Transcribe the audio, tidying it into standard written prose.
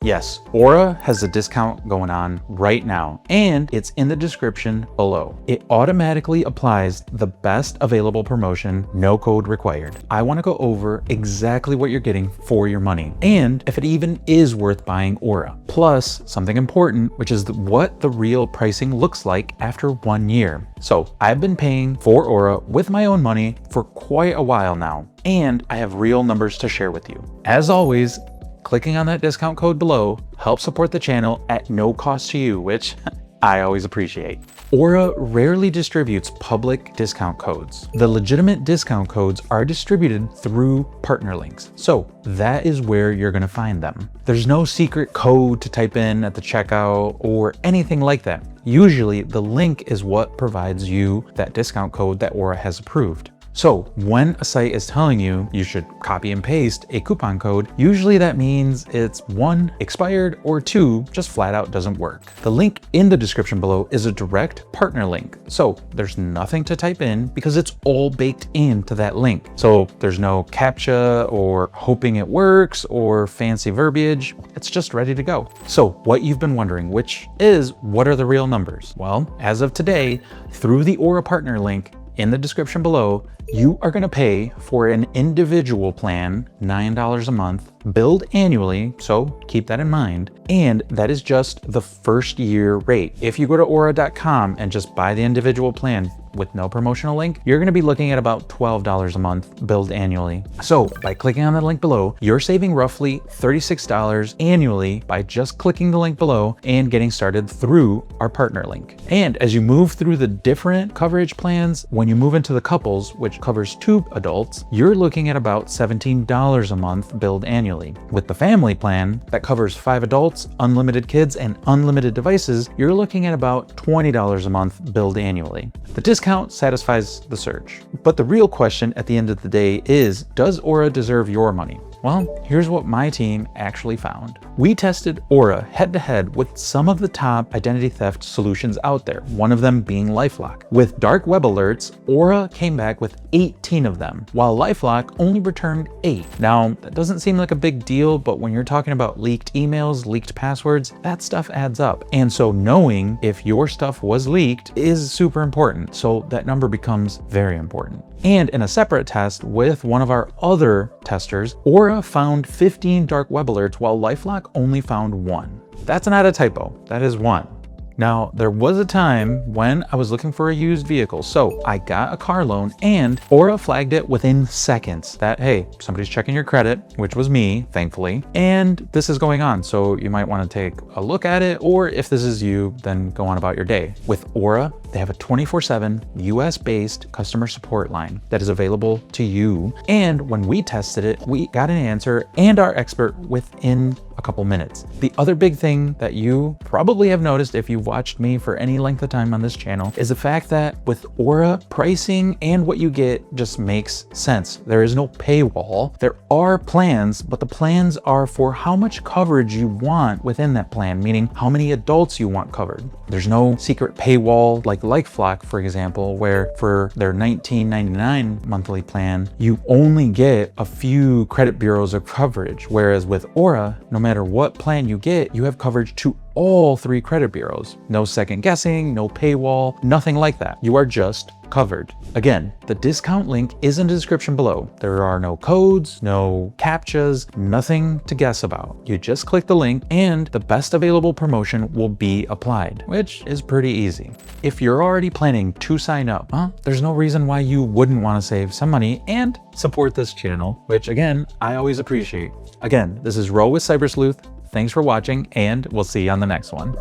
Yes, Aura has a discount going on right now, and it's in the description below. It automatically applies the best available promotion, no code required. I want to go over exactly what you're getting for your money, and if it even is worth buying Aura. Plus, something important, which is what the real pricing looks like after 1 year. So I've been paying for Aura with my own money for quite a while now, and I have real numbers to share with you. As always, clicking on that discount code below helps support the channel at no cost to you, which I always appreciate. Aura rarely distributes public discount codes. The legitimate discount codes are distributed through partner links. So that is where you're gonna find them. There's no secret code to type in at the checkout or anything like that. Usually the link is what provides you that discount code that Aura has approved. So when a site is telling you you should copy and paste a coupon code, usually that means it's 1, expired, or 2, just flat out doesn't work. The link in the description below is a direct partner link. So there's nothing to type in because it's all baked into that link. So there's no CAPTCHA or hoping it works or fancy verbiage. It's just ready to go. So what you've been wondering, which is what are the real numbers? Well, as of today, through the Aura partner link in the description below, you are going to pay for an individual plan $9 a month, billed annually, so keep that in mind. And that is just the first year rate. If you go to aura.com and just buy the individual plan with no promotional link, you're going to be looking at about $12 a month billed annually. So by clicking on the link below, you're saving roughly $36 annually by just clicking the link below and getting started through our partner link. And as you move through the different coverage plans, when you move into the couples, which covers 2 adults, you're looking at about $17 a month billed annually. With the family plan that covers 5 adults, unlimited kids, and unlimited devices, you're looking at about $20 a month billed annually. The discount satisfies the search. But the real question at the end of the day is, does Aura deserve your money? Well, here's what my team actually found. We tested Aura head-to-head with some of the top identity theft solutions out there, one of them being LifeLock. With dark web alerts, Aura came back with 18 of them, while LifeLock only returned 8. Now, that doesn't seem like a big deal, but when you're talking about leaked emails, leaked passwords, that stuff adds up. And so knowing if your stuff was leaked is super important, so that number becomes very important. And in a separate test with one of our other testers, Aura found 15 dark web alerts while LifeLock only found 1. That's not a typo, that is 1. Now, there was a time when I was looking for a used vehicle, so I got a car loan and Aura flagged it within seconds that, hey, somebody's checking your credit, which was me, thankfully, and this is going on, so you might want to take a look at it, or if this is you, then go on about your day. With Aura, they have a 24/7 US-based customer support line that is available to you, and when we tested it, we got an answer and our expert within a couple minutes. The other big thing that you probably have noticed if you've watched me for any length of time on this channel is the fact that with Aura, pricing and what you get just makes sense. There is no paywall. There are plans, but the plans are for how much coverage you want within that plan, meaning how many adults you want covered. There's no secret paywall like LifeLock, for example, where for their $19.99 monthly plan, you only get a few credit bureaus of coverage. Whereas with Aura, no matter what plan you get, you have coverage to all 3 credit bureaus. No second guessing, no paywall, nothing like that. You are just covered. Again, the discount link is in the description below. There are no codes, no CAPTCHAs, nothing to guess about. You just click the link and the best available promotion will be applied, which is pretty easy. If you're already planning to sign up, there's no reason why you wouldn't want to save some money and support this channel, which again, I always appreciate. Again, this is Ro with Cyber Sleuth. Thanks for watching, and we'll see you on the next one.